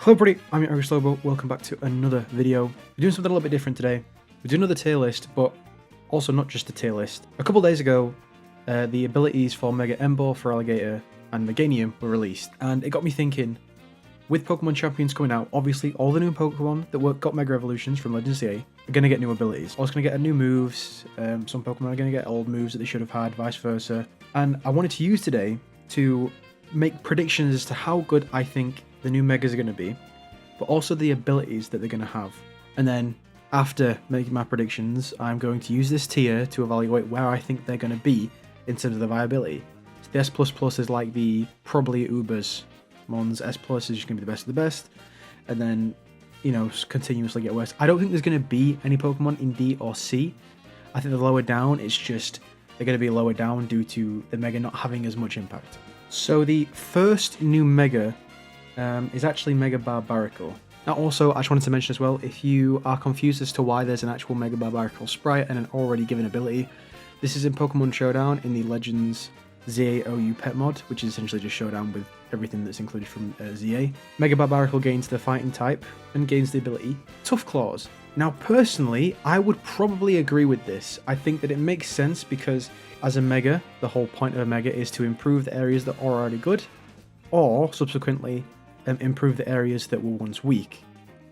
Hello everybody, I'm your Irish Lobo, welcome back to another video. We're doing something a little bit different today. We're doing another tier list, but also not just a tier list. A couple days ago, the abilities for Mega Embo for Alligator and Meganium were released, and it got me thinking, with Pokémon Champions coming out, obviously all the new Pokémon that got Mega Evolutions from Legends CA are going to get new abilities. Or it's going to get new moves, some Pokemon are going to get old moves that they should have had, vice versa. And I wanted to use today to make predictions as to how good I think the new Megas are going to be, but also the abilities that they're going to have. And then after making my predictions, I'm going to use this tier to evaluate where I think they're going to be in terms of the viability. So the S++ is like the probably Ubers. Mons S+ is just going to be the best of the best, and then, you know, continuously get worse. I don't think there's going to be any Pokemon in D or C. I think the lower down, it's just they're going to be lower down due to the Mega not having as much impact. So the first new Mega is actually Mega Barbaracle. Now also, I just wanted to mention as well, if you are confused as to why there's an actual Mega Barbaracle sprite and an already given ability, this is in Pokemon Showdown in the Legends ZA-OU pet mod, which is essentially just Showdown with everything that's included from ZA. Mega Barbaracle gains the fighting type and gains the ability Tough Claws. Now personally, I would probably agree with this. I think that it makes sense because as a Mega, the whole point of a Mega is to improve the areas that are already good, or subsequently improve the areas that were once weak.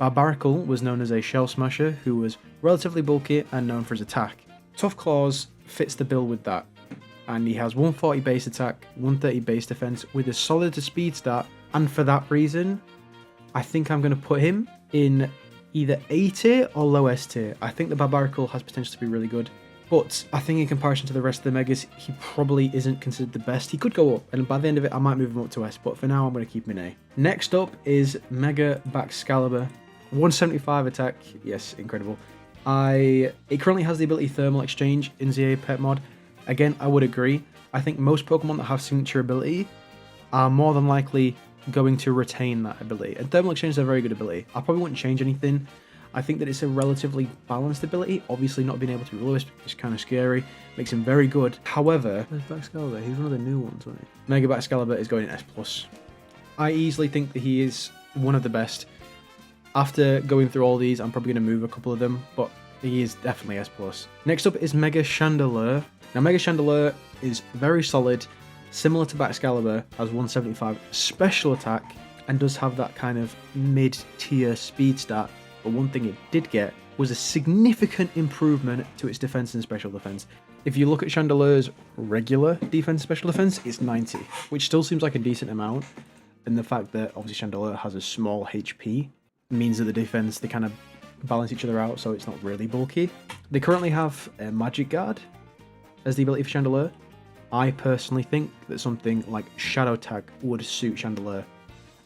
Barbaracle was known as a Shell Smasher who was relatively bulky and known for his attack. Tough Claws fits the bill with that, and he has 140 base attack, 130 base defense with a solid speed stat, and for that reason, I think I'm going to put him in either A tier or low S tier. I think the Barbaracle has potential to be really good, but I think in comparison to the rest of the Megas, he probably isn't considered the best. He could go up, and by the end of it, I might move him up to S, but for now, I'm going to keep him in A. Next up is Mega Baxcalibur. 175 attack, yes, incredible. It currently has the ability Thermal Exchange in ZA Pet Mod. Again, I would agree. I think most Pokemon that have signature ability are more than likely going to retain that ability. And Thermal Exchange is a very good ability. I probably wouldn't change anything. I think that it's a relatively balanced ability. Obviously, not being able to be lowest is kind of scary. Makes him very good. However, where's Baxcalibur? He's one of the new ones, wasn't he? Mega Baxcalibur is going in S+. I easily think that he is one of the best. After going through all these, I'm probably going to move a couple of them, but he is definitely S+. Next up is Mega Chandelure. Now, Mega Chandelure is very solid, similar to Baxcalibur, has 175 special attack, and does have that kind of mid-tier speed stat. But one thing it did get was a significant improvement to its defense and special defense. If you look at Chandelure's regular defense and special defense, it's 90, which still seems like a decent amount. And the fact that obviously Chandelure has a small HP means that the defense, they kind of balance each other out, so it's not really bulky. They currently have a Magic Guard as the ability for Chandelure. I personally think that something like Shadow Tag would suit Chandelure,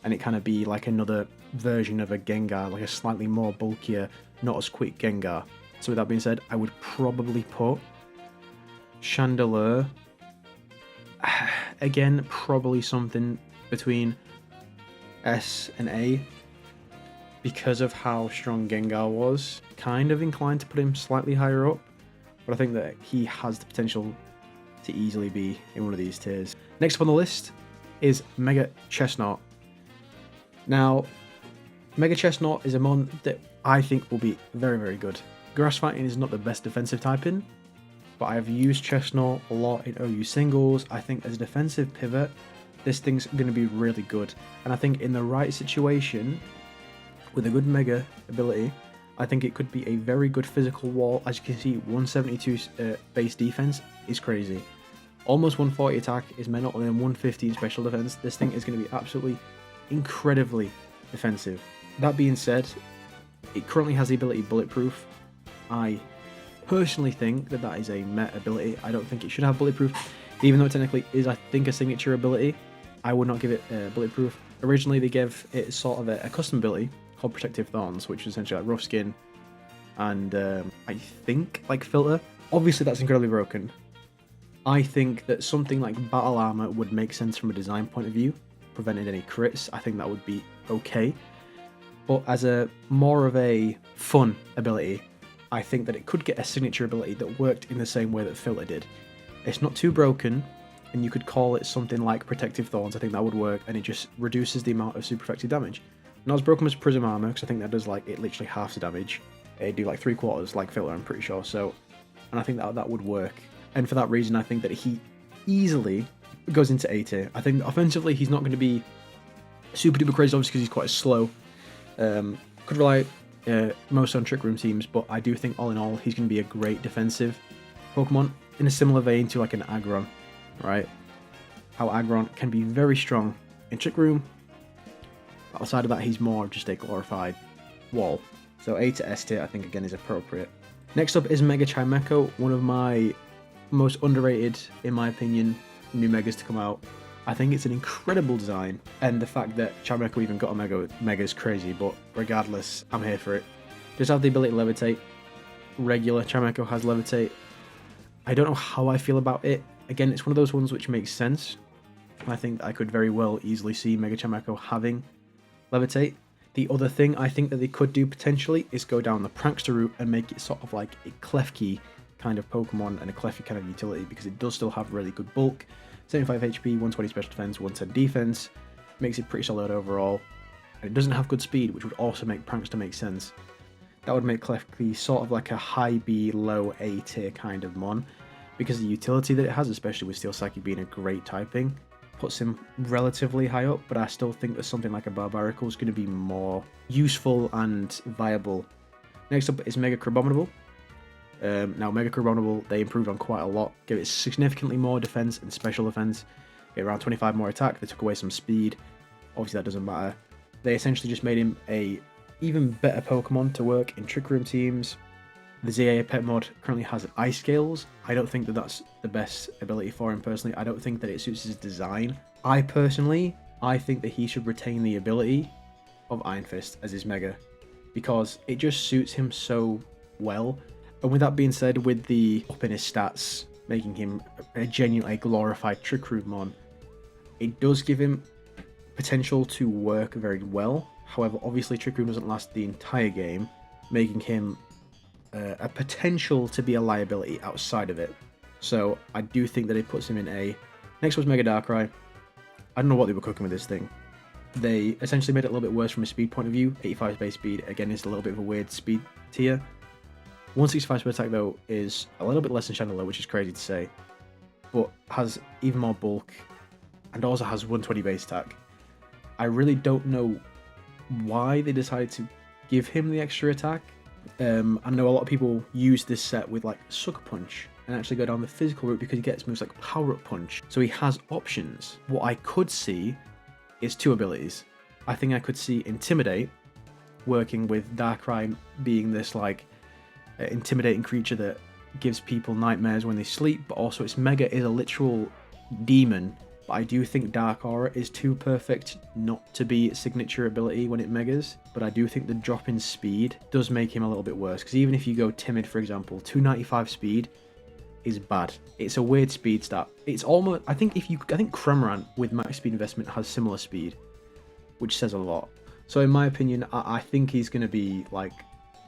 and it kind of be like another version of a Gengar, like a slightly more bulkier, not as quick Gengar. So with that being said, I would probably put Chandelure, again, probably something between S and A, because of how strong Gengar was. Kind of inclined to put him slightly higher up, but I think that he has the potential to easily be in one of these tiers. Next up on the list is Mega Chestnut. Now, Mega Chestnut is a mon that I think will be very, very good. Grass Fighting is not the best defensive typing, but I have used Chestnut a lot in OU singles. I think as a defensive pivot, this thing's going to be really good. And I think in the right situation, with a good Mega ability, I think it could be a very good physical wall. As you can see, 172 base defense is crazy. Almost 140 attack is mental, and then 115 special defense. This thing is going to be absolutely incredibly defensive. That being said, it currently has the ability Bulletproof. I personally think that that is a meta ability. I don't think it should have Bulletproof, even though it technically is, I think, a signature ability. I would not give it Bulletproof. Originally, they gave it sort of a custom ability called Protective Thorns, which is essentially like Rough Skin and I think like Filter. Obviously, that's incredibly broken. I think that something like Battle Armor would make sense from a design point of view, preventing any crits. I think that would be okay. But as a more of a fun ability, I think that it could get a signature ability that worked in the same way that Filter did. It's not too broken, and you could call it something like Protective Thorns. I think that would work, and it just reduces the amount of super effective damage. Not as broken as Prism Armor, because I think that does like, it literally halves the damage. It'd do like 3/4 like Filter, I'm pretty sure. So, and I think that would work. And for that reason, I think that he easily goes into A tier. I think offensively, he's not going to be super duper crazy, obviously, because he's quite slow. Could rely most on Trick Room teams, but I do think all in all, he's going to be a great defensive Pokemon in a similar vein to like an Aggron, right? How Aggron can be very strong in Trick Room. Outside of that, he's more just a glorified wall. So A to S tier, I think, again, is appropriate. Next up is Mega Chimecho, one of my most underrated, in my opinion, new Megas to come out. I think it's an incredible design, and the fact that Chimecho even got a Mega is crazy, but regardless, I'm here for it. Does have the ability to levitate. Regular Chimecho has levitate. I don't know how I feel about it. Again, it's one of those ones which makes sense. I think I could very well easily see Mega Chimecho having levitate. The other thing I think that they could do potentially is go down the Prankster route and make it sort of like a Klefki kind of Pokemon and a Klefki kind of utility, because it does still have really good bulk. 75 HP, 120 special defense, 110 defense, makes it pretty solid overall. And it doesn't have good speed, which would also make Prankster make sense. That would make Klefki sort of like a high B, low A tier kind of mon, because the utility that it has, especially with Steel Psychic being a great typing, puts him relatively high up, but I still think that something like a Barbarical is going to be more useful and viable. Next up is Mega Crabominable. Now, Mega Crabominable, they improved on quite a lot, gave it significantly more defense and special defense, gave around 25 more attack, they took away some speed, obviously that doesn't matter. They essentially just made him a even better Pokemon to work in Trick Room teams. The ZA Pet mod currently has Ice Scales. I don't think that that's the best ability for him personally. I don't think that it suits his design. I think that he should retain the ability of Iron Fist as his Mega, because it just suits him so well. And with that being said, with the up in his stats, making him a genuinely glorified Trick Room mon, it does give him potential to work very well. However, obviously Trick Room doesn't last the entire game, making him a potential to be a liability outside of it. So I do think that it puts him in A. Next was Mega Darkrai. I don't know what they were cooking with this thing. They essentially made it a little bit worse from a speed point of view. 85 base speed, again, is a little bit of a weird speed tier. 165 speed attack, though, is a little bit less than Chandelier, which is crazy to say, but has even more bulk, and also has 120 base attack. I really don't know why they decided to give him the extra attack. I know a lot of people use this set with like Sucker Punch and actually go down the physical route because he gets moves like Power Up Punch. So he has options. What I could see is two abilities. I think I could see Intimidate working with Darkrai being this like intimidating creature that gives people nightmares when they sleep, but also its Mega is a literal demon. But I do think Dark Aura is too perfect not to be its signature ability when it Megas, but I do think the drop in speed does make him a little bit worse, because even if you go Timid, for example, 295 speed is bad. It's a weird speed stat. It's almost, I think Cramorant with max speed investment has similar speed, which says a lot. So in my opinion, I think he's going to be like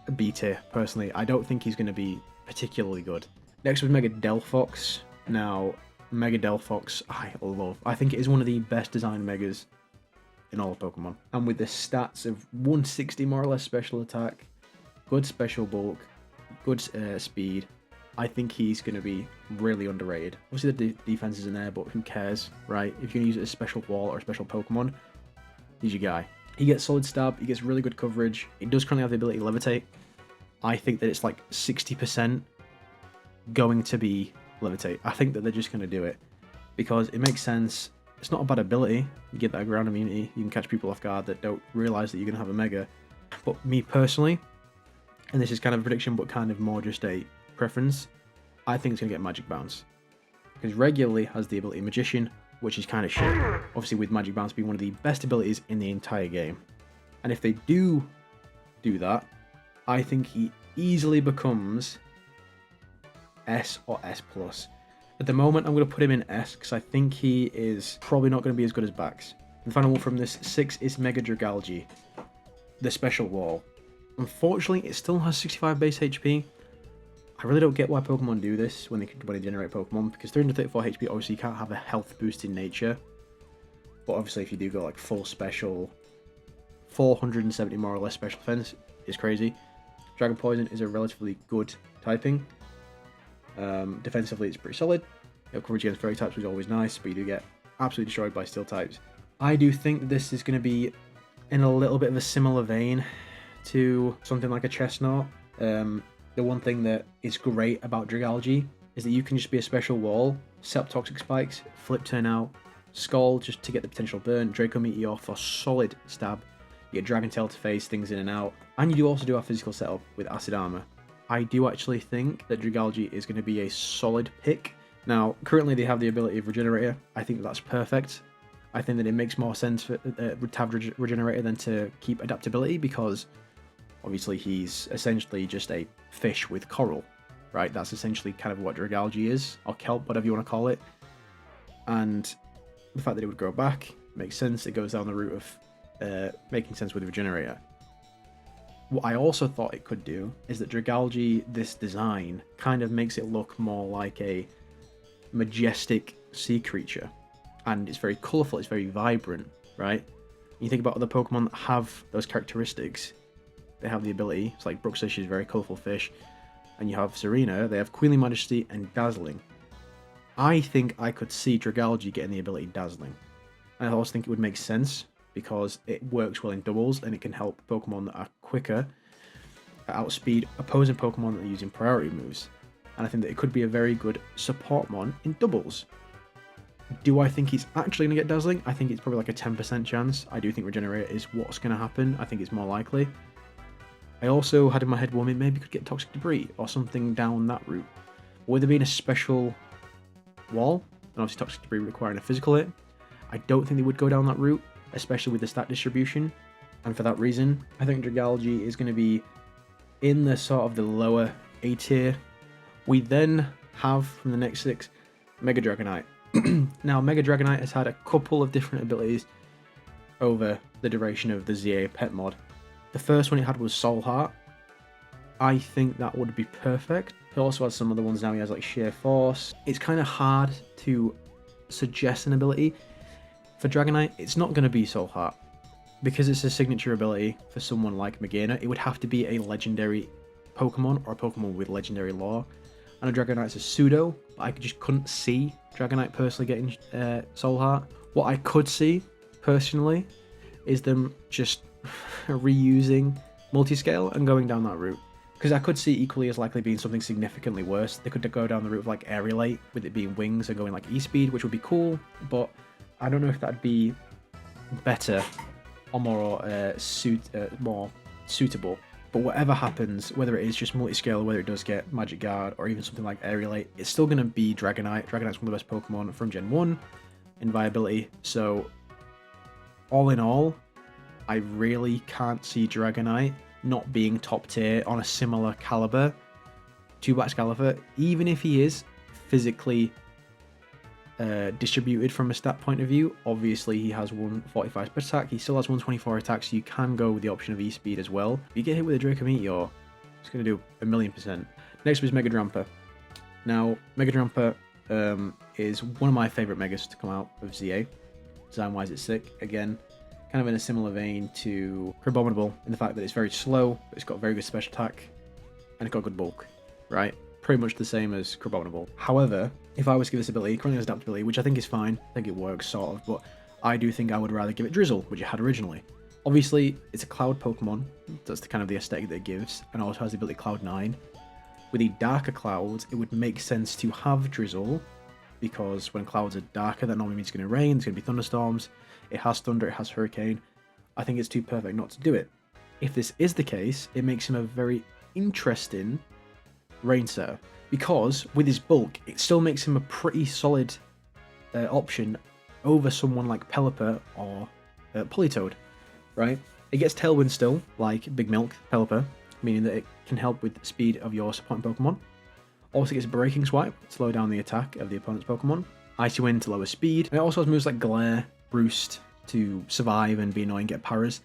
a B tier, personally. I don't think he's going to be particularly good. Next was Mega Delphox. Now, Mega Delphox, I think it is one of the best designed Megas in all of Pokemon. And with the stats of 160 more or less special attack, good special bulk, good speed, I think he's going to be really underrated. Obviously the defense isn't there, but who cares, right? If you're going to use it as a special wall or a special Pokemon, he's your guy. He gets solid stab, he gets really good coverage, it does currently have the ability to levitate. I think that it's like 60% going to be levitate. I think that they're just going to do it because it makes sense. It's not a bad ability. You get that ground immunity. You can catch people off guard that don't realize that you're going to have a Mega. But me personally, and this is kind of a prediction, but kind of more just a preference, I think it's going to get Magic Bounce, because regularly has the ability Magician, which is kind of shit. Obviously, with Magic Bounce being one of the best abilities in the entire game. And if they do that, I think he easily becomes S or S+. At the moment, I'm going to put him in S because I think he is probably not going to be as good as Bax. The final one from this 6 is Mega Dragalge, the special wall. Unfortunately, it still has 65 base HP. I really don't get why Pokemon do this when they generate Pokemon, because 334 HP, obviously you can't have a health boost in nature. But obviously if you do go like full special, 470 more or less special defense is crazy. Dragon Poison is a relatively good typing. Defensively, it's pretty solid. Coverage against fairy types is always nice, but you do get absolutely destroyed by steel types. I do think this is going to be in a little bit of a similar vein to something like a Chestnut. The one thing that is great about Dragalge is that you can just be a special wall, set up toxic spikes, flip turn out, Scald just to get the potential burn, Draco Meteor for solid stab, you get Dragon Tail to phase things in and out, and you do also do a physical setup with Acid Armor. I do actually think that Dragalge is going to be a solid pick. Now, currently they have the ability of Regenerator. I think that's perfect. I think that it makes more sense to have Regenerator than to keep Adaptability, because obviously he's essentially just a fish with coral, right? That's essentially kind of what Dragalge is, or kelp, whatever you want to call it. And the fact that it would grow back makes sense. It goes down the route of making sense with Regenerator. What I also thought it could do is that Dragalge, this design, kind of makes it look more like a majestic sea creature. And it's very colourful, it's very vibrant, right? You think about other Pokemon that have those characteristics. They have the ability, it's like Bruxish is a very colourful fish, and you have Serena, they have Queenly Majesty and Dazzling. I think I could see Dragalge getting the ability Dazzling. I also think it would make sense, because it works well in doubles, and it can help Pokemon that are quicker outspeed opposing Pokemon that are using priority moves. And I think that it could be a very good support mon in doubles. Do I think he's actually going to get Dazzling? I think it's probably like a 10% chance. I do think Regenerator is what's going to happen. I think it's more likely. I also had in my head, well, maybe could get Toxic Debris or something down that route. With there being a special wall, and obviously Toxic Debris requiring a physical hit, I don't think they would go down that route, especially with the stat distribution. And for that reason, I think Dragalge is going to be in the sort of the lower A tier. We then have, from the next 6, Mega Dragonite. Now, Mega Dragonite has had a couple of different abilities over the duration of the ZA pet mod. The first one it had was Soul Heart. I think that would be perfect. He also has some other ones now. He has like Sheer Force. It's kind of hard to suggest an ability. For Dragonite, it's not going to be Soul Heart. Because it's a signature ability for someone like Magearna, it would have to be a legendary Pokemon or a Pokemon with legendary lore. I know Dragonite's a pseudo, but I just couldn't see Dragonite personally getting Soul Heart. What I could see, personally, is them just reusing Multiscale and going down that route. Because I could see equally as likely being something significantly worse. They could go down the route of like Aerialate, with it being wings and going like E-Speed, which would be cool, but I don't know if that'd be better or more suitable. But whatever happens, whether it is just Multiscale or whether it does get Magic Guard or even something like Aerialate, it's still going to be Dragonite. Dragonite's one of the best Pokemon from Gen 1 in viability. So, all in all, I really can't see Dragonite not being top tier on a similar caliber to Baxcalibur, even if he is physically distributed from a stat point of view. Obviously he has 145 per attack, he still has 124 attacks, so you can go with the option of E-Speed as well. If you get hit with a Draco Meteor, it's going to do 1,000,000%. Next was Mega Drampa. Now, Mega Drampa is one of my favourite Megas to come out of ZA. Design-wise, it's sick. Again, kind of in a similar vein to Crabominable in the fact that it's very slow, but it's got very good special attack, and it's got good bulk, right? Pretty much the same as Crabominable. However, if I was to give this ability, it currently has adaptability, which I think is fine. I think it works, sort of, but I do think I would rather give it Drizzle, which it had originally. Obviously, it's a Cloud Pokemon. That's the kind of the aesthetic that it gives, and also has the ability Cloud 9. With the darker clouds, it would make sense to have Drizzle, because when clouds are darker, that normally means it's going to rain, there's going to be thunderstorms. It has Thunder, it has Hurricane. I think it's too perfect not to do it. If this is the case, it makes him a very interesting Rain Setter, because with his bulk, it still makes him a pretty solid option over someone like Pelipper or Politoed, right? It gets Tailwind still, like Big Milk, Pelipper, meaning that it can help with the speed of your supporting Pokemon. Also gets Breaking Swipe to slow down the attack of the opponent's Pokemon. Icy Wind to lower speed. And it also has moves like Glare, Roost to survive and be annoying, get Paras.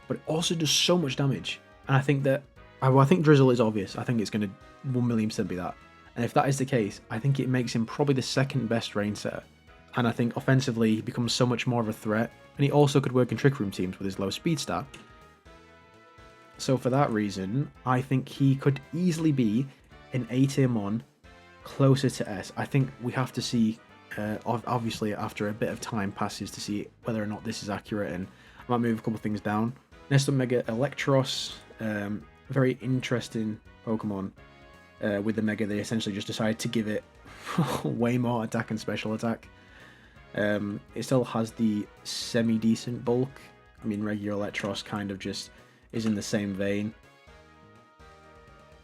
But it also does so much damage. And I think that, I think Drizzle is obvious. I think it's going to 1,000,000% be that. And if that is the case, I think it makes him probably the second best Rain Setter. And I think offensively, he becomes so much more of a threat. And he also could work in Trick Room teams with his low speed stat. So for that reason, I think he could easily be an A tier mon, closer to S. I think we have to see, obviously after a bit of time passes, to see whether or not this is accurate, and I might move a couple things down. Next up, Mega Electros, very interesting Pokemon. With the Mega, they essentially just decided to give it way more attack and special attack. It still has the semi-decent bulk. I mean, regular Electros kind of just is in the same vein.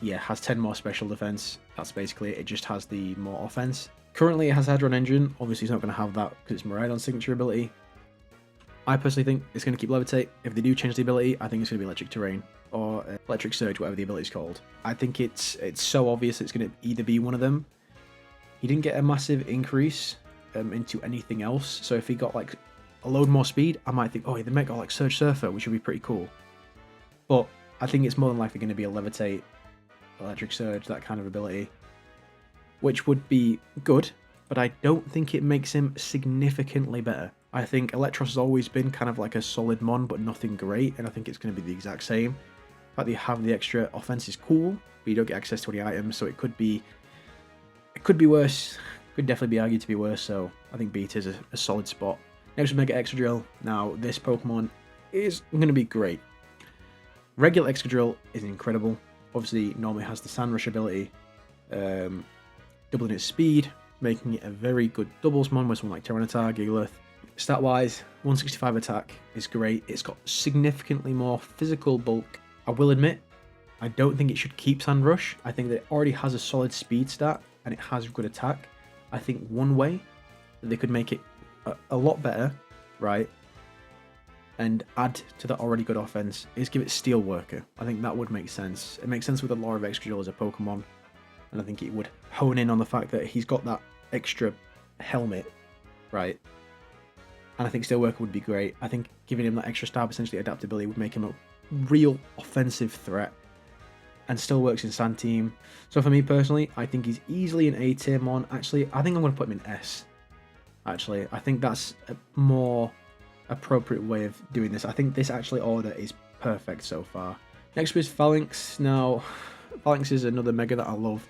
Yeah, has 10 more special defense. That's basically it. It just has the more offense. Currently, it has Hadron Engine. Obviously, it's not going to have that because it's Miraidon's signature ability. I personally think it's going to keep Levitate. If they do change the ability, I think it's going to be Electric Terrain or Electric Surge, whatever the ability is called. I think it's so obvious it's going to either be one of them. He didn't get a massive increase into anything else, so if he got like a load more speed, I might think, oh, they might got like Surge Surfer, which would be pretty cool. But I think it's more than likely going to be a Levitate, Electric Surge, that kind of ability, which would be good, but I don't think it makes him significantly better. I think Electros has always been kind of like a solid mon, but nothing great, and I think it's going to be the exact same. The fact that you have the extra offense is cool, but you don't get access to any items, so it could be worse. Could definitely be argued to be worse, so I think Beta is a solid spot. Next, Mega Excadrill. Now, this Pokemon is going to be great. Regular Excadrill is incredible. Obviously, normally has the Sand Rush ability, doubling its speed, making it a very good doubles mon with someone like Tyranitar, Gigalith. Stat-wise, 165 attack is great. It's got significantly more physical bulk. I will admit, I don't think it should keep Sand Rush. I think that it already has a solid speed stat, and it has good attack. I think one way that they could make it a lot better, right, and add to that already good offense is give it Steel Worker. I think that would make sense. It makes sense with the lore of Excadrill as a Pokemon, and I think it would hone in on the fact that he's got that extra helmet, right? And I think Steel Worker would be great. I think giving him that extra stab, essentially adaptability, would make him a real offensive threat, and still works in Sand Team. So for me personally, I think he's easily an A tier mon. Actually, I think I'm going to put him in S. Actually, I think that's a more appropriate way of doing this. I think this actually order is perfect so far. Next is Phalanx. Now, Phalanx is another Mega that I love.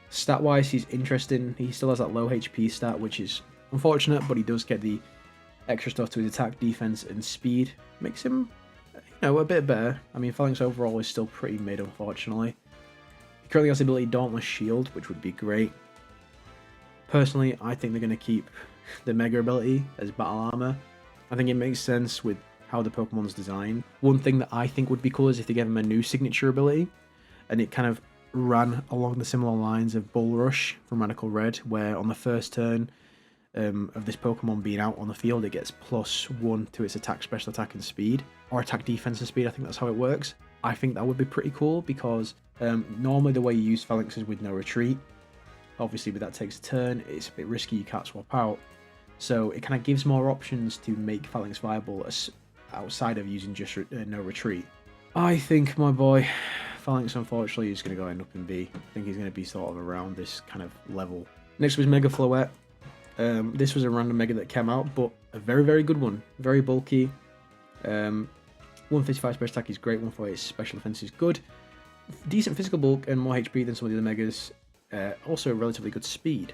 Stat-wise, he's interesting. He still has that low HP stat, which is unfortunate, but he does get the extra stuff to his attack, defense, and speed. Makes him, a bit better. I mean, Phalanx overall is still pretty mid, unfortunately. He currently has the ability Dauntless Shield, which would be great. Personally, I think they're going to keep the Mega ability as battle armor. I think it makes sense with how the Pokemon's designed. One thing that I think would be cool is if they gave him a new signature ability, and it kind of ran along the similar lines of Bull Rush from Radical Red, where on the first turn of this Pokemon being out on the field, it gets +1 to its attack, special attack, and speed, or attack, defense, and speed. I think that's how it works. I think that would be pretty cool because normally the way you use Phalanx is with no retreat. Obviously, with that takes a turn, it's a bit risky, you can't swap out. So it kind of gives more options to make Phalanx viable outside of using just no retreat. I think my boy Phalanx, unfortunately, is going to go end up in B. I think he's going to be sort of around this kind of level. Next was Mega Floette. This was a random Mega that came out, but a very, very good one. Very bulky. 155 special attack is great, 148 special defense is good. Decent physical bulk and more HP than some of the other Megas. Also relatively good speed.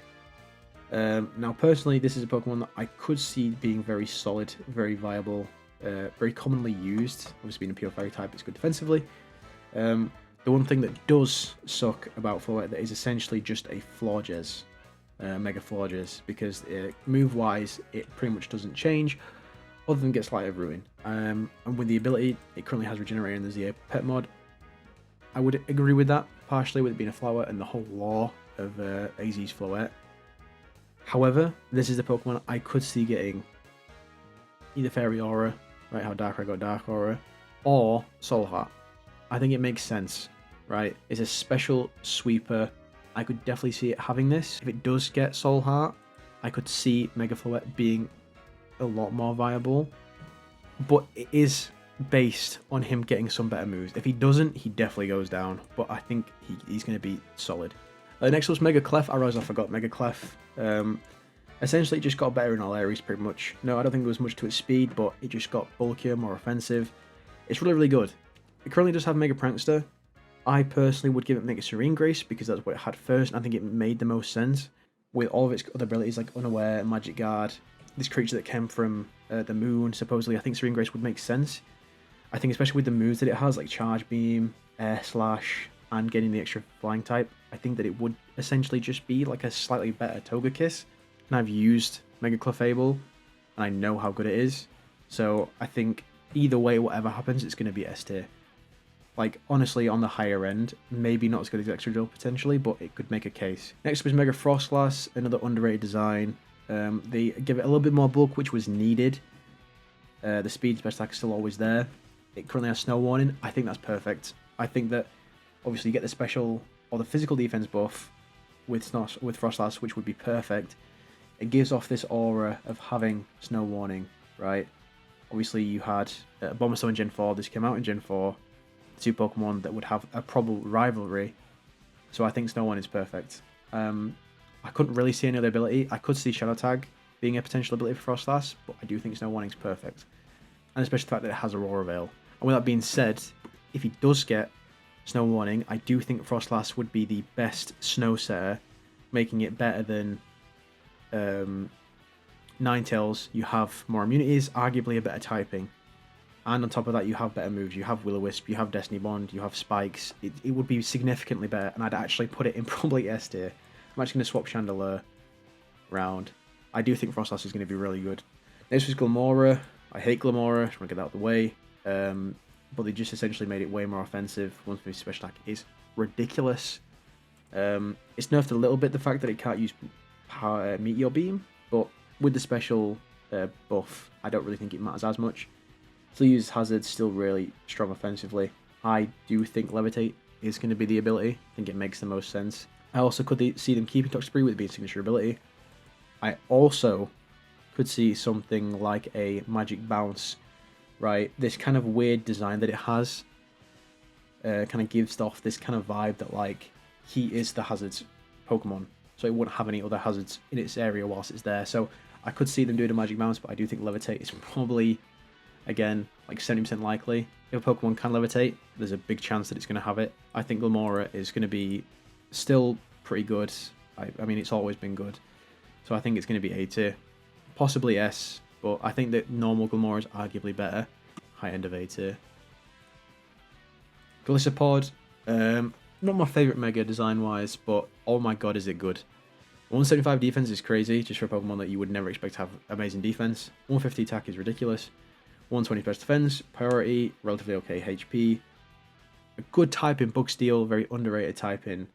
Now, personally, this is a Pokemon that I could see being very solid, very viable, very commonly used. Obviously, being a pure Fairy type, it's good defensively. The one thing that does suck about Floette that is essentially just a Florges, Mega Florges, because move-wise, it pretty much doesn't change, other than get Sleight of Ruin. And with the ability, it currently has Regenerate in the ZA pet mod. I would agree with that, partially with it being a flower and the whole lore of AZ's Floette. However, this is the Pokemon I could see getting either Fairy Aura, right, how Darkrai got Dark Aura, or Soul Heart. I think it makes sense, right? It's a special sweeper. I could definitely see it having this. If it does get Soul Heart, I could see Mega Floette being a lot more viable, but it is based on him getting some better moves. If he doesn't, he definitely goes down, but I think he's going to be solid. Next was Mega Clef. I realized I forgot Mega Clef. Essentially, it just got better in all areas, pretty much. No, I don't think there was much to its speed, but it just got bulkier, more offensive. It's really, really good. It currently does have Mega Prankster. I personally would give it Mega Serene Grace because that's what it had first, and I think it made the most sense with all of its other abilities like Unaware, Magic Guard, this creature that came from the moon. Supposedly, I think Serene Grace would make sense. I think especially with the moves that it has, like Charge Beam, Air Slash, and getting the extra flying type, I think that it would essentially just be like a slightly better Togekiss. And I've used Mega Clefable, and I know how good it is. So I think either way, whatever happens, it's going to be S tier. Like, honestly, on the higher end, maybe not as good as Extra Drill potentially, but it could make a case. Next up is Mega Frostlass, another underrated design. They give it a little bit more bulk, which was needed. The speed special attack is still always there. It currently has Snow Warning. I think that's perfect. I think that, obviously, you get the special, or the physical defense buff with Frostlass, which would be perfect. It gives off this aura of having Snow Warning, right? Obviously, you had Bomberstone in Gen 4. This came out in Gen 4. Two Pokemon that would have a probable rivalry, so I think Snow Warning is perfect. I couldn't really see any other ability. I could see Shadow Tag being a potential ability for Frostlass, but I do think Snow Warning is perfect, and especially the fact that it has Aurora Veil. And with that being said, if he does get Snow Warning, I do think Frostlass would be the best Snow setter, making it better than Ninetales. You have more immunities, arguably a better typing. And on top of that, you have better moves. You have Will-O-Wisp, you have Destiny Bond, you have Spikes. It would be significantly better, and I'd actually put it in probably S tier. I'm actually going to swap Chandelure around. I do think Frostlass is going to be really good. Next was Glamora. I hate Glamora, just want to get that out of the way. But they just essentially made it way more offensive. Once its special attack is ridiculous. It's nerfed a little bit, the fact that it can't use Meteor Beam, but with the special buff, I don't really think it matters as much. Still uses Hazard, still really strong offensively. I do think Levitate is going to be the ability. I think it makes the most sense. I also could see them keeping Toxic Spree with it being signature ability. I also could see something like a Magic Bounce, right? This kind of weird design that it has kind of gives off this kind of vibe that, like, he is the Hazard's Pokemon. So it wouldn't have any other hazards in its area whilst it's there. So I could see them doing a Magic Bounce, but I do think Levitate is probably, again, like 70% likely. If a Pokemon can levitate, there's a big chance that it's going to have it. I think Glamora is going to be still pretty good. I mean, it's always been good. So I think it's going to be A tier. Possibly S, but I think that normal Glamora is arguably better. High end of A tier. Gliscopod, not my favourite Mega design-wise, but oh my god is it good. 175 defense is crazy, just for a Pokemon that you would never expect to have amazing defense. 150 attack is ridiculous. 120 best defense, priority, relatively okay HP. A good typing, Bug Steel, very underrated typing.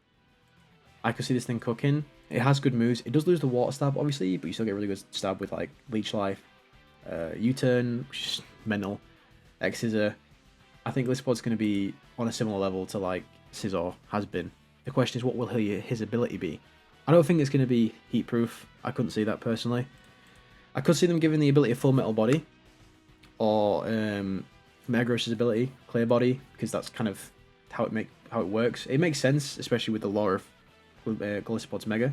I could see this thing cooking. It has good moves. It does lose the Water Stab, obviously, but you still get really good stab with, like, Leech Life, U-Turn, which is mental, X-Scissor. I think Gliscopod's going to be on a similar level to, like, Scizor has been. The question is, what will his ability be? I don't think it's going to be heat proof. I couldn't see that personally. I could see them giving the ability a Full Metal Body, or Metagross's ability, Clear Body, because that's kind of how it works. It makes sense, especially with the lore of Gliscopod's Mega.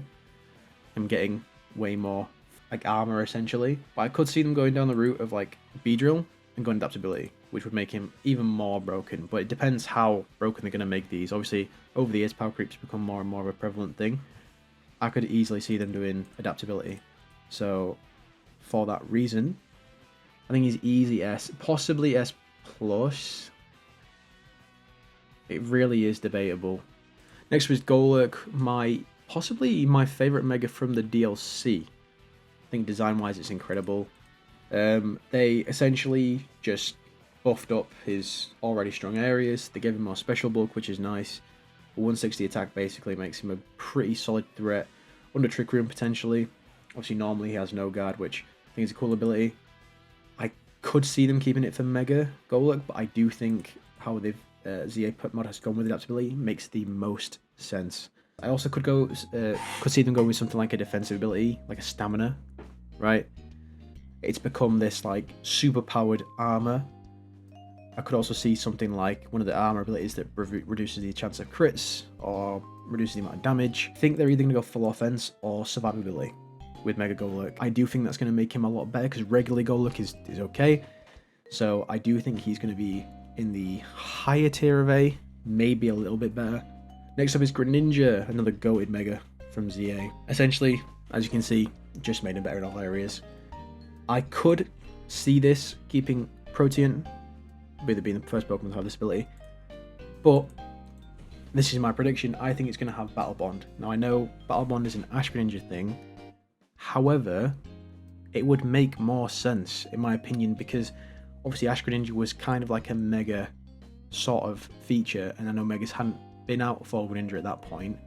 Him getting way more like armor essentially. But I could see them going down the route of like Beedrill and going adaptability, which would make him even more broken. But it depends how broken they're going to make these. Obviously, over the years, power creeps become more and more of a prevalent thing. I could easily see them doing adaptability. So, for that reason, I think he's easy S, possibly S plus. It really is debatable. Next was Golurk, possibly my favorite Mega from the DLC. I think design-wise, it's incredible. They essentially just buffed up his already strong areas. They gave him more special bulk, which is nice. 160 attack basically makes him a pretty solid threat. Under Trick Room potentially. Obviously normally he has no guard, which I think is a cool ability. I could see them keeping it for Mega Golurk, but I do think how they've ZA mod has gone with adaptability makes the most sense. I also could see them going with something like a defensive ability, like a stamina, right? It's become this like super powered armor. I could also see something like one of the armor abilities that reduces the chance of crits or reduces the amount of damage. I think they're either going to go full offense or survivability with Mega Golurk. I do think that's going to make him a lot better because regularly Golurk is okay. So I do think he's going to be in the higher tier of A, maybe a little bit better. Next up is Greninja, another goated Mega from ZA. Essentially, as you can see, just made him better in all areas. I could see this keeping Protean, with it being the first Pokemon to have this ability, but this is my prediction. I think it's going to have Battle Bond. Now, I know Battle Bond is an Ash Greninja thing, however, it would make more sense, in my opinion, because obviously Ash Greninja was kind of like a Mega sort of feature, and I know Megas hadn't been out for Greninja at that point,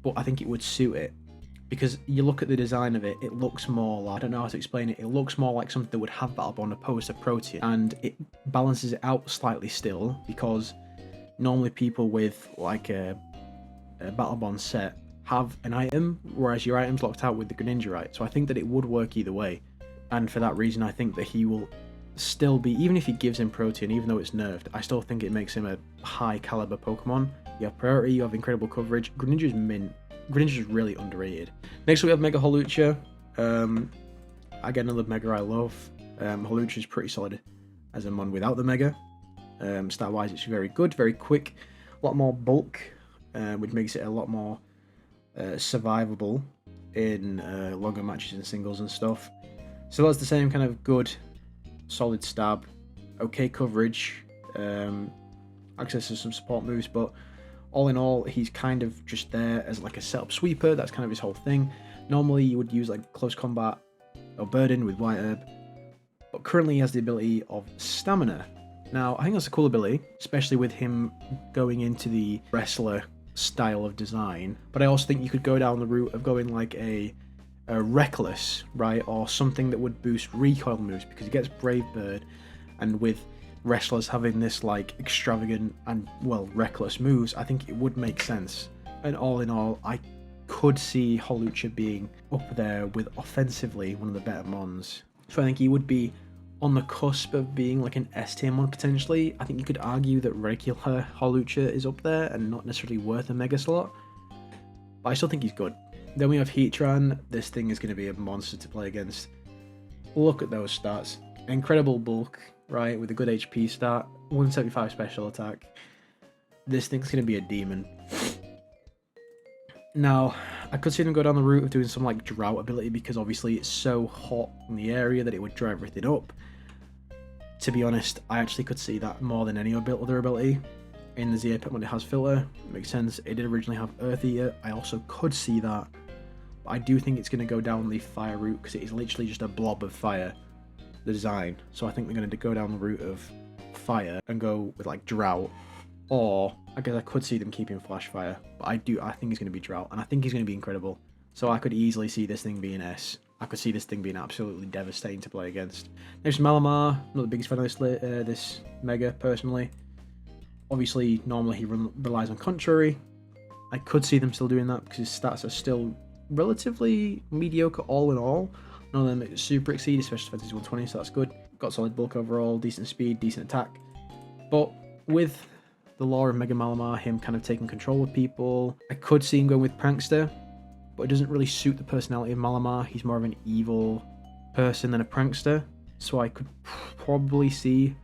but I think it would suit it, because you look at the design of it, it looks more like, I don't know how to explain it, it looks more like something that would have Battle Bond opposed to Protean, and it balances it out slightly still, because normally people with like a Battle Bond set have an item, whereas your item's locked out with the Greninja, right? So I think that it would work either way, and for that reason I think that he will still be, even if he gives him Protean, even though it's nerfed, I still think it makes him a high caliber Pokemon. You have priority, you have incredible coverage. Greninja's mint. Greninja's really underrated. Next we have Mega Hawlucha. Again, another Mega I love. Hawlucha's pretty solid as a mon without the Mega. Stat wise, it's very good, very quick, a lot more bulk, which makes it a lot more survivable in longer matches and singles and stuff. So that's the same kind of good, solid stab, okay coverage, access to some support moves, but all in all, he's kind of just there as like a setup sweeper. That's kind of his whole thing. Normally, you would use like close combat or burden with White Herb, but currently he has the ability of Stamina. Now, I think that's a cool ability, especially with him going into the wrestler style of design, but I also think you could go down the route of going like a Reckless, right, or something that would boost recoil moves, because he gets Brave Bird, and with wrestlers having this like extravagant and, well, reckless moves, I think it would make sense. And all in all, I could see Hawlucha being up there with offensively one of the better mons. So I think he would be on the cusp of being like an S tier mon potentially. I think you could argue that regular Hawlucha is up there and not necessarily worth a mega slot, but I still think he's good. Then we have Heatran. This thing is going to be a monster to play against. Look at those stats. Incredible bulk, right, with a good HP stat, 175 special attack. This thing's going to be a demon. Now, I could see them go down the route of doing some like drought ability, because obviously it's so hot in the area that it would dry everything up. To be honest, I actually could see that more than any other ability in the ZA pet when it has filter. It makes sense. It did originally have Earth Eater. I also could see that, but I do think it's going to go down the fire route, because it is literally just a blob of fire, the design. So I think they're going to go down the route of fire and go with like drought, or I guess I could see them keeping flash fire, but I think he's going to be drought, and I think he's going to be incredible. So I could easily see this thing being S. I could see this thing being absolutely devastating to play against. Next, Malamar. I'm not the biggest fan of this Mega personally. Obviously, normally he relies on Contrary. I could see them still doing that, because his stats are still relatively mediocre all in all. None of them super exceed, especially defense is 120, so that's good. Got solid bulk overall, decent speed, decent attack. But with the lore of Mega Malamar, him kind of taking control of people, I could see him going with Prankster, but it doesn't really suit the personality of Malamar. He's more of an evil person than a prankster, so I could probably see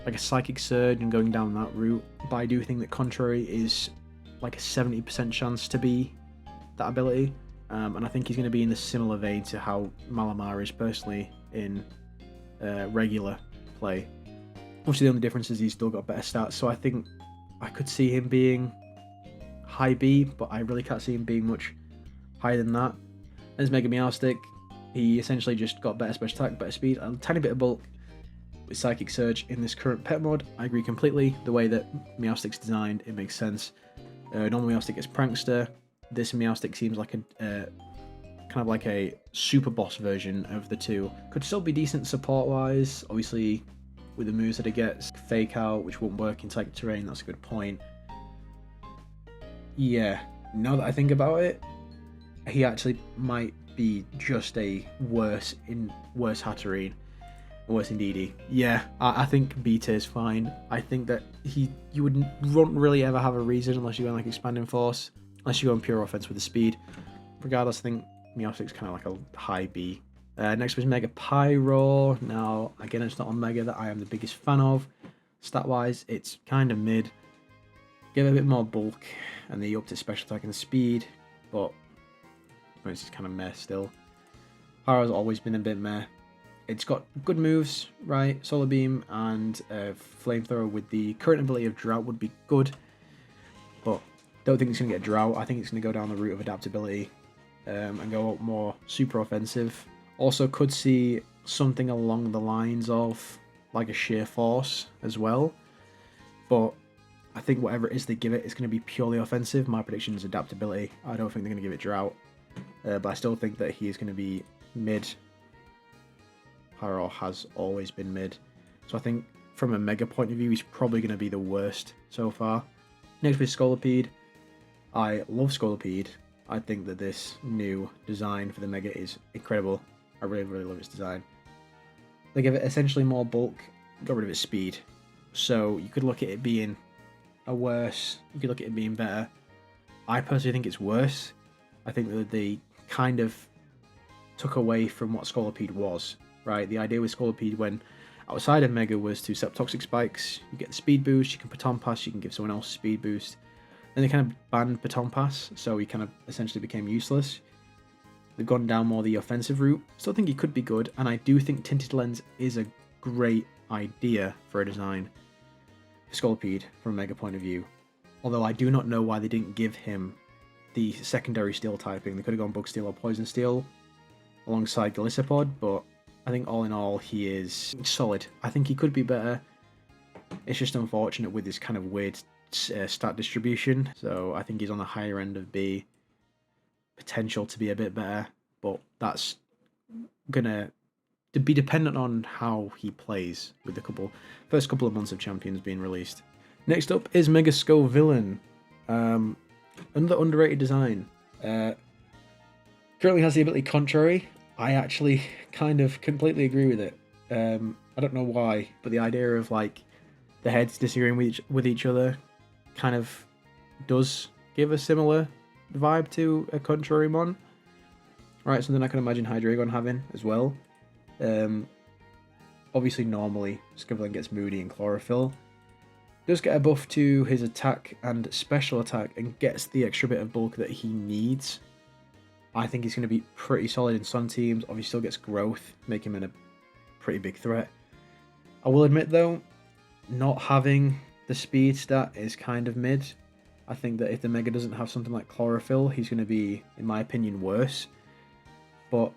like a Psychic Surge and going down that route. But I do think that Contrary is like a 70% chance to be that ability, and I think he's going to be in the similar vein to how Malamar is personally in regular play. Obviously the only difference is he's still got better stats, so I think I could see him being high B, but I really can't see him being much higher than that. There's Mega Meowstic. He essentially just got better special attack, better speed, a tiny bit of bulk with Psychic Surge in this current pet mod. I agree completely. The way that Meowstic's designed, it makes sense. Normal Meowstic is Prankster. This Meowstic seems like a kind of like a super boss version of the two. Could still be decent support wise, obviously with the moves that it gets. Fake Out, which won't work in Psychic Terrain, that's a good point. Yeah, now that I think about it, he actually might be just a worse Hatterene, worse Indeedee. Yeah, I think B tier is fine. I think that you wouldn't really ever have a reason unless you go on like Expanding Force, unless you go on pure offense with the speed. Regardless, I think Meowstic's kind of like a high B. Next was Mega Pyro. Now, again, it's not a Mega that I am the biggest fan of. Stat-wise, it's kind of mid. Give it a bit more bulk, and then you up to special attack and speed, but it's kind of meh still. Pyro's always been a bit meh. It's got good moves, right? Solar Beam and Flamethrower with the current ability of Drought would be good, but don't think it's going to get Drought. I think it's going to go down the route of adaptability and go up more super offensive. Also could see something along the lines of like a Sheer Force as well, but I think whatever it is they give it is going to be purely offensive. My prediction is adaptability. I don't think they're going to give it Drought, but I still think that he is going to be mid. Pyro has always been mid, so I think from a Mega point of view, he's probably going to be the worst so far. Next is Scolipede. I love Scolipede. I think that this new design for the Mega is incredible. I really, really love its design. They give it essentially more bulk, got rid of its speed. So you could look at it being a worse, you could look at it being better. I personally think it's worse. I think that they kind of took away from what Scolipede was, right? The idea with Scolipede when outside of Mega was to set up Toxic Spikes, you get the speed boost, you can Baton Pass, you can give someone else a speed boost. Then they kind of banned Baton Pass, so he kind of essentially became useless. They've gone down more the offensive route. Still think he could be good, and I do think Tinted Lens is a great idea for a design for Scolipede from a Mega point of view. Although I do not know why they didn't give him the secondary Steel typing. They could have gone Bug Steel or Poison Steel alongside Galissapod, but I think all in all he is solid. I think he could be better. It's just unfortunate with this kind of weird stat distribution, so I think he's on the higher end of B. Potential to be a bit better, but that's gonna be dependent on how he plays with the first couple of months of Champions being released. Next up is Mega Skull Villain. Another underrated design. Currently has the ability Contrary. I actually kind of completely agree with it. I don't know why, but the idea of like the heads disagreeing with each other kind of does give a similar vibe to a Contrary Mon. Right, something I can imagine Hydreigon having as well. Obviously normally Scribbling gets Moody and Chlorophyll. Does get a buff to his attack and special attack and gets the extra bit of bulk that he needs. I think he's going to be pretty solid in Sun teams. Obviously still gets growth, make him a pretty big threat. I will admit though, not having the speed stat is kind of mid. I think that if the Mega doesn't have something like Chlorophyll, he's going to be, in my opinion, worse. But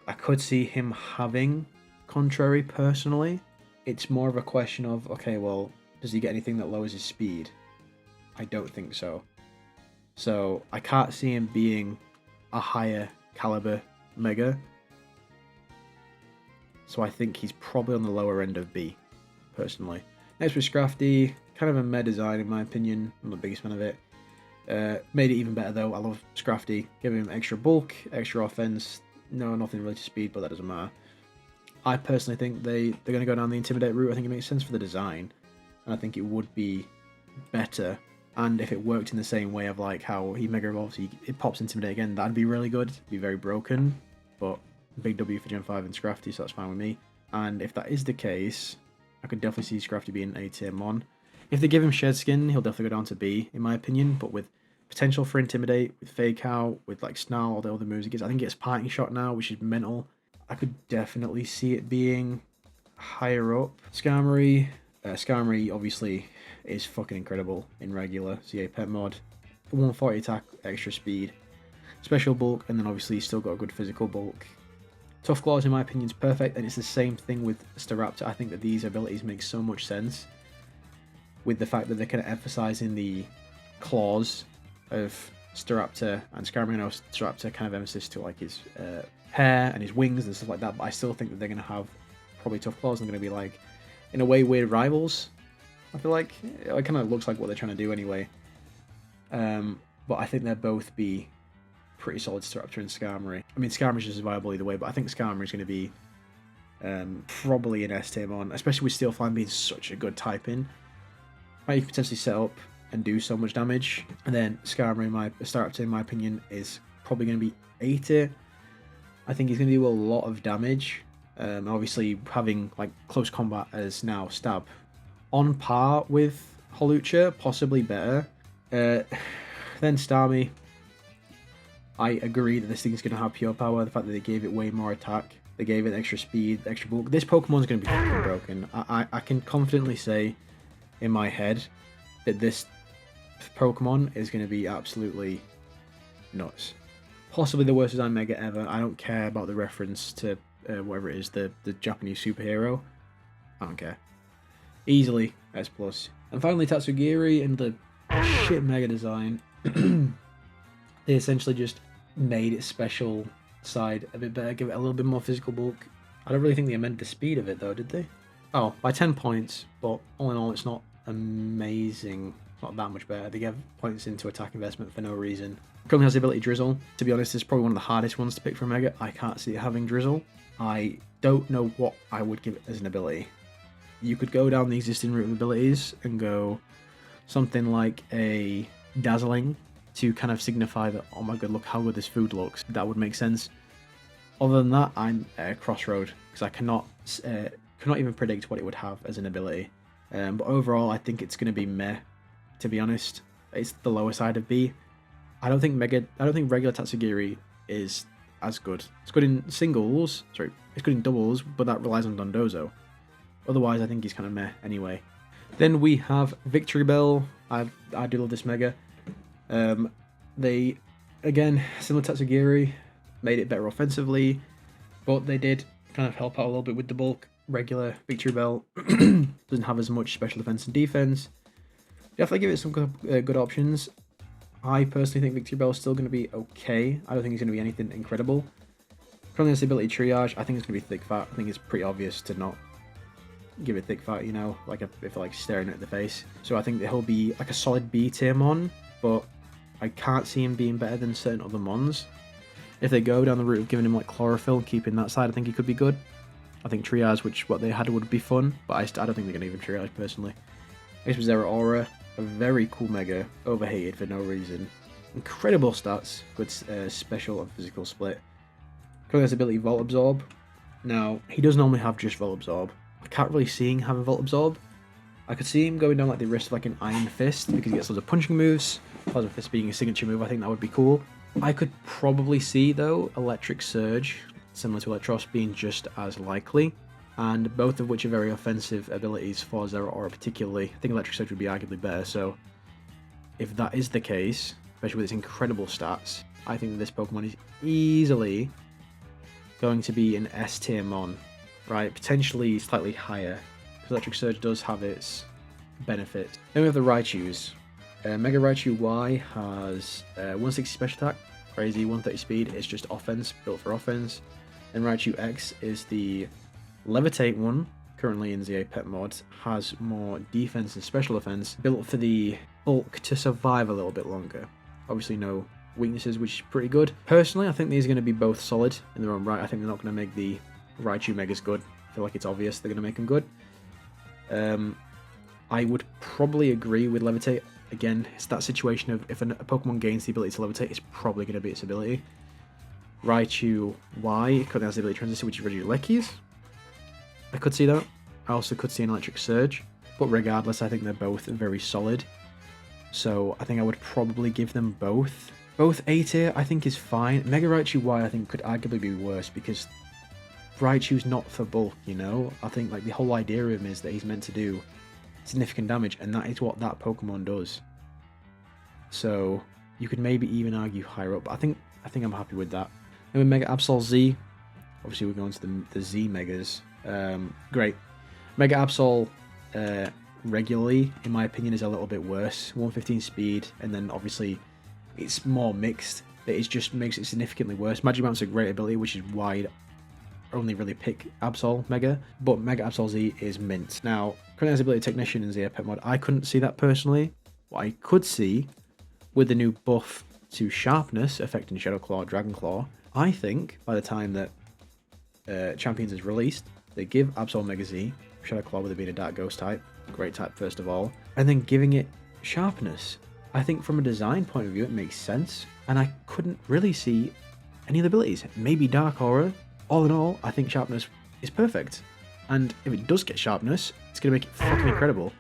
I could see him having Contrary personally. It's more of a question of, okay, well, does he get anything that lowers his speed? I don't think so. So I can't see him being a higher caliber Mega. So I think he's probably on the lower end of B, personally. Next with Scrafty, kind of a meh design in my opinion. I'm not the biggest fan of it. Made it even better though. I love Scrafty. Giving him extra bulk, extra offense. No, nothing really to speed, but that doesn't matter. I personally think they're going to go down the Intimidate route. I think it makes sense for the design. And I think it would be better. And if it worked in the same way of like how he Mega Evolves, it pops Intimidate again, that'd be really good. It'd be very broken. But big W for Gen 5 and Scrafty, so that's fine with me. And if that is the case, I could definitely see Scrafty being A tier Mon. If they give him Shed Skin, he'll definitely go down to B, in my opinion. But with potential for Intimidate, with Fake Out, with like Snarl, all the other moves he gets, I think he gets Parting Shot now, which is mental. I could definitely see it being higher up. Skarmory. Skarmory obviously is fucking incredible in regular CA Pet Mod. 140 attack, extra speed, special bulk, and then obviously he's still got a good physical bulk. Tough Claws in my opinion is perfect, and it's the same thing with Staraptor. I think that these abilities make so much sense with the fact that they're kind of emphasizing the claws of Staraptor and Skarmory. I know Staraptor kind of emphasis to like his hair and his wings and stuff like that, but I still think that they're going to have probably Tough Claws and going to be like, in a way, weird rivals. I feel like it kind of looks like what they're trying to do anyway. But I think they'll both be pretty solid Staraptor and Skarmory. I mean, Skarmory's just viable either way, but I think Skarmory's going to be probably an S tier Mon, especially with Steel Flame being such a good typing. Right, you can potentially set up and do so much damage. And then Skarmory, Staraptor, in my opinion, is probably going to be A tier. I think he's going to do a lot of damage. Obviously, having like close combat as now Stab on par with Holucha, possibly better. Then Starmie, I agree that this thing's going to have pure power. The fact that they gave it way more attack, they gave it extra speed, extra bulk. This Pokemon's going to be fucking broken. I can confidently say in my head that this Pokemon is going to be absolutely nuts. Possibly the worst design Mega ever. I don't care about the reference to whatever it is, the Japanese superhero. I don't care. Easily S+. And finally Tatsugiri and the shit Mega design. They essentially just made its special side a bit better, give it a little bit more physical bulk. I don't really think they amended the speed of it though, did they? Oh, by 10 points, but all in all it's not amazing. It's not that much better. They gave points into attack investment for no reason. Currently has the ability Drizzle. To be honest, it's probably one of the hardest ones to pick for Mega. I can't see it having Drizzle. I don't know what I would give it as an ability. You could go down the existing route of abilities and go something like a Dazzling to kind of signify that, oh my god, look how good this food looks. That would make sense. Other than that, I'm Crossroad, because I cannot even predict what it would have as an ability. But overall, I think it's going to be meh, to be honest. It's the lower side of B. I don't think regular Tatsugiri is as good. It's good in singles, it's good in doubles, but that relies on Dondozo. Otherwise, I think he's kind of meh anyway. Then we have Victory Bell. I do love this Mega. They, again, similar to Tatsugiri, made it better offensively, but they did kind of help out a little bit with the bulk. Regular Victory Bell doesn't have as much special defense and defense. Definitely give it some good options. I personally think Victory Bell is still going to be okay. I don't think it's going to be anything incredible. Currently has the ability Triage. I think it's going to be Thick Fat. I think it's pretty obvious to not give it Thick Fat, you know, like if like staring at the face. So I think that he'll be like a solid B tier Mon, but I can't see him being better than certain other Mons. If they go down the route of giving him like Chlorophyll, keeping that side, I think he could be good. I think Triage, which what they had would be fun, but I don't think they're going to even Triage personally. Next was Zera Aura, a very cool Mega, overhated for no reason. Incredible stats, good special and physical split. Currently has ability Volt Absorb. Now, he does normally have just Volt Absorb. I can't really see him having Volt Absorb. I could see him going down like the wrist of like an Iron Fist because he gets loads of punching moves. Plasma Fist being a signature move, I think that would be cool. I could probably see though Electric Surge, similar to Electros, being just as likely, and both of which are very offensive abilities for Zera Aura particularly. I think Electric Surge would be arguably better, so if that is the case, especially with its incredible stats, I think that this Pokemon is easily going to be an S tier Mon, right? Potentially slightly higher, because Electric Surge does have its benefits. Then we have the Raichus. Mega Raichu Y has 160 special attack, crazy, 130 speed. It's just offense, built for offense. And Raichu X is the Levitate one, currently in ZA Pet Mod, has more defense and special defense, built for the bulk to survive a little bit longer. Obviously no weaknesses, which is pretty good. Personally, I think these are going to be both solid in their own right. I think they're not going to make the Raichu Megas good. I feel like it's obvious they're going to make them good. I would probably agree with Levitate. Again, it's that situation of if a Pokemon gains the ability to Levitate, it's probably going to be its ability. Raichu Y currently has the ability to Transition, which is Regigielekis. I could see that. I also could see an Electric Surge. But regardless, I think they're both very solid. So I think I would probably give them both. Both A tier, I think, is fine. Mega Raichu Y, I think, could arguably be worse because Raichu's not for bulk, you know? I think like the whole idea of him is that he's meant to do significant damage, and that is what that Pokemon does. So you could maybe even argue higher up. I think I'm happy with that. Then with Mega Absol Z, obviously we're going to the Z Megas. Great. Mega Absol regularly, in my opinion, is a little bit worse. 115 speed, and then obviously it's more mixed. It just makes it significantly worse. Magic Mount's a great ability, which is why I'd only really pick Absol Mega, but Mega Absol Z is mint. Now, currently has ability Technician in ZA Pet Mod. I couldn't see that personally. What I could see with the new buff to Sharpness affecting Shadow Claw, Dragon Claw, I think by the time that Champions is released, they give Absol Mega Z, Shadow Claw with it being a Dark Ghost type, great type first of all, and then giving it Sharpness. I think from a design point of view it makes sense, and I couldn't really see any of the abilities. Maybe Dark Aura. All in all, I think Sharpness is perfect, and if it does get Sharpness, it's going to make it fucking incredible.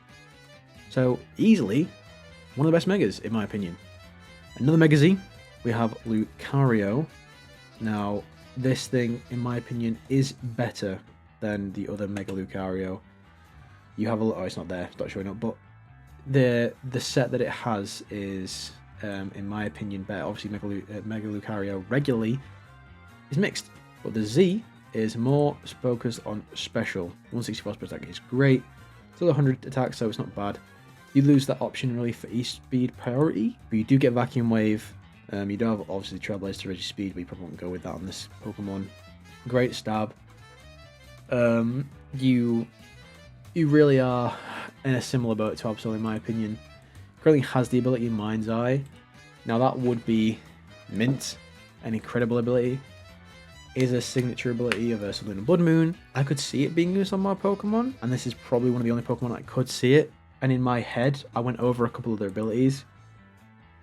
So easily one of the best megas in my opinion. Another Mega Z, we have Lucario. Now this thing in my opinion is better than the other Mega Lucario. You have a oh, it's not there, it's not showing up, but the set that it has is in my opinion better. Obviously Mega Lucario regularly is mixed, but the Z is more focused on special. 164 per attack is great. Still 100 attack, so it's not bad. You lose that option really for E-Speed priority, but you do get Vacuum Wave. You do have obviously Trailblaze to Reggie Speed, but you probably won't go with that on this Pokemon. Great stab. You really are in a similar boat to Absol in my opinion. Currently has the ability Mind's Eye. Now that would be mint, an incredible ability. Is a signature ability of Ursa Luna Blood Moon. I could see it being used on my Pokemon, and this is probably one of the only Pokemon I could see it. And in my head, I went over a couple of their abilities.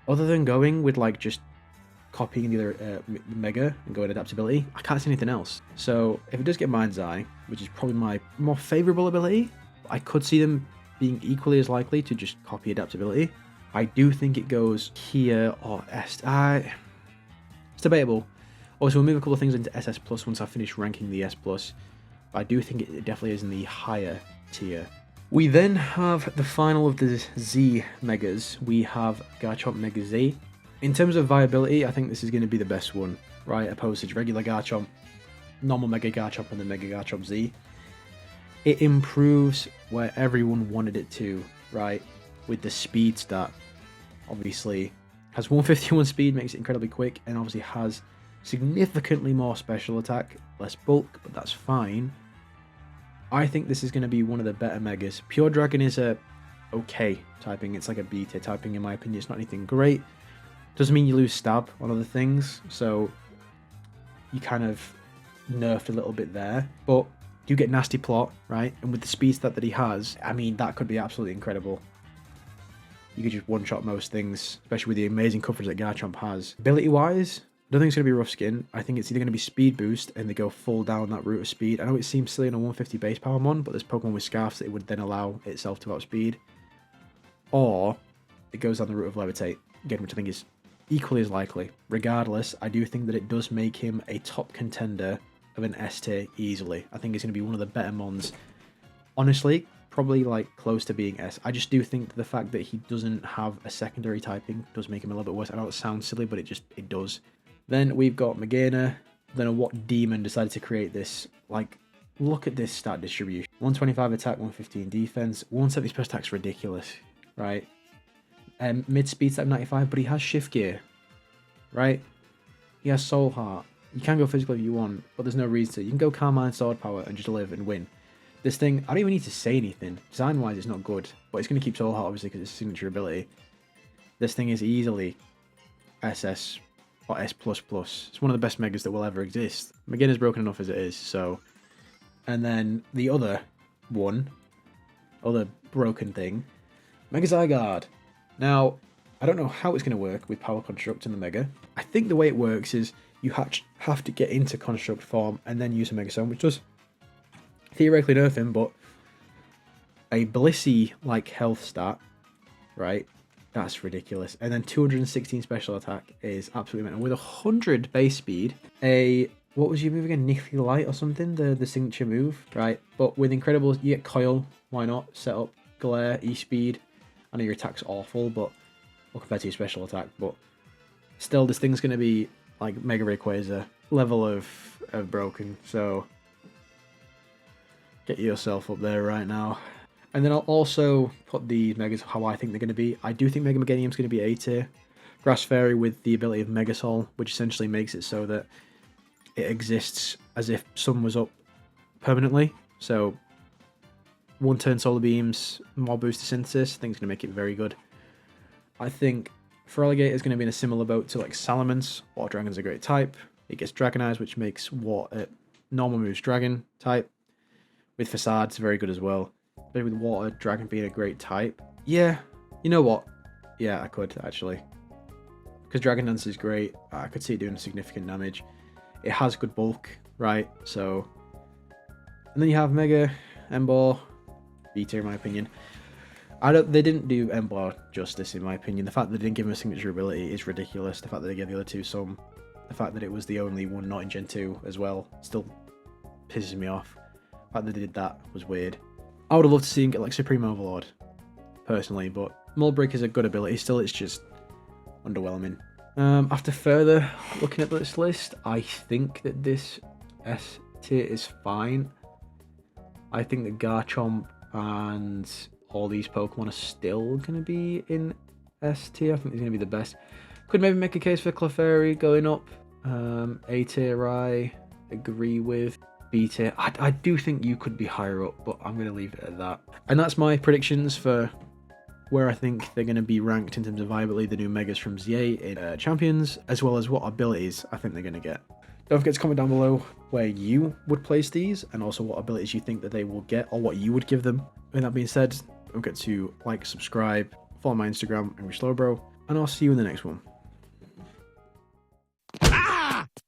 Other than going with like just copying the other Mega and going adaptability, I can't see anything else. So if it does get Mind's Eye, which is probably my more favorable ability, I could see them being equally as likely to just copy adaptability. I do think it goes here or S. It's debatable. Also, we'll move a couple of things into SS Plus once I finish ranking the S Plus. But I do think it definitely is in the higher tier. We then have the final of the Z Megas. We have Garchomp Mega Z. In terms of viability, I think this is going to be the best one, right? Opposed to regular Garchomp, normal Mega Garchomp, and the Mega Garchomp Z. It improves where everyone wanted it to, right? With the speed stat, obviously, has 151 speed, makes it incredibly quick, and obviously has significantly more special attack, less bulk, but that's fine. I think this is going to be one of the better Megas. Pure Dragon is a okay typing. It's like a B tier typing in my opinion. It's not anything great. Doesn't mean you lose stab on other things, so you kind of nerfed a little bit there. But you get Nasty Plot, right? And with the speed stat that he has, I mean, that could be absolutely incredible. You could just one-shot most things, especially with the amazing coverage that Garchomp has. Ability-wise, I don't think it's going to be Rough Skin. I think it's either going to be Speed Boost and they go full down that route of speed. I know it seems silly on a 150 base power mon, but there's Pokemon with Scarfs that it would then allow itself to outspeed. Or it goes down the route of Levitate, again, which I think is equally as likely. Regardless, I do think that it does make him a top contender of an S tier easily. I think it's going to be one of the better mons. Honestly, probably like close to being S. I just do think that the fact that he doesn't have a secondary typing does make him a little bit worse. I know it sounds silly, but it does. Then we've got Magearna. I don't know what demon decided to create this. Like, look at this stat distribution. 125 attack, 115 defense. 170 special attack's ridiculous, right? Mid speed stat 95, but he has Shift Gear, right? He has Soul Heart. You can go physical if you want, but there's no reason to. You can go Carmine Sword Power and just live and win. This thing, I don't even need to say anything. Design-wise, it's not good, but it's going to keep Soul Heart, obviously, because it's a signature ability. This thing is easily SS or S++. It's one of the best Megas that will ever exist. Magearna's broken enough as it is, so... And then the other broken thing, Mega Zygarde. Now, I don't know how it's going to work with Power Construct in the Mega. I think the way it works is you have to get into Construct form and then use a Mega Stone, which does theoretically nerf him, but a Blissey-like health stat, right? That's ridiculous. And then 216 special attack is absolutely mental. With 100 base speed, what was your move again? Niffy Light or something? The signature move, right? But with incredible, you get Coil. Why not? Set up Glare, E-Speed. I know your attack's awful, but well, compared to your special attack, but still, this thing's going to be like Mega Rayquaza level of broken. So get yourself up there right now. And then I'll also put the Megas how I think they're going to be. I do think Mega Meganium's going to be A tier. Grass Fairy with the ability of Megasol, which essentially makes it so that it exists as if sun was up permanently. So one turn Solar Beams, more boost to Synthesis. I think it's going to make it very good. I think Feraligatr is going to be in a similar boat to like Salamence. Water Dragon's a great type. It gets Dragonized, which makes normal moves Dragon type. With Facade, it's very good as well. But with Water Dragon being a great type, yeah, you know what? Yeah, I could actually, because Dragon Dance is great. I could see it doing significant damage. It has good bulk, right? So, and then you have Mega Emboar, B tier in my opinion. They didn't do Ember justice, in my opinion. The fact that they didn't give him a signature ability is ridiculous. The fact that they gave the other two some. The fact that it was the only one not in Gen 2 as well still pisses me off. The fact that they did that was weird. I would have loved to see him get like Supreme Overlord, personally, but Mold Break is a good ability still, it's just underwhelming. After further looking at this list, I think that this S tier is fine. I think that Garchomp and all these Pokemon are still going to be in S tier. I think he's going to be the best. Could maybe make a case for Clefairy going up. A tier I agree with. B tier, I do think you could be higher up, but I'm going to leave it at that. And that's my predictions for where I think they're going to be ranked in terms of viability, the new Megas from ZA in Champions, as well as what abilities I think they're going to get. Don't forget to comment down below where you would place these, and also what abilities you think that they will get, or what you would give them. With that being said, don't forget to like, subscribe, follow my Instagram, AngrySlowbro, and I'll see you in the next one.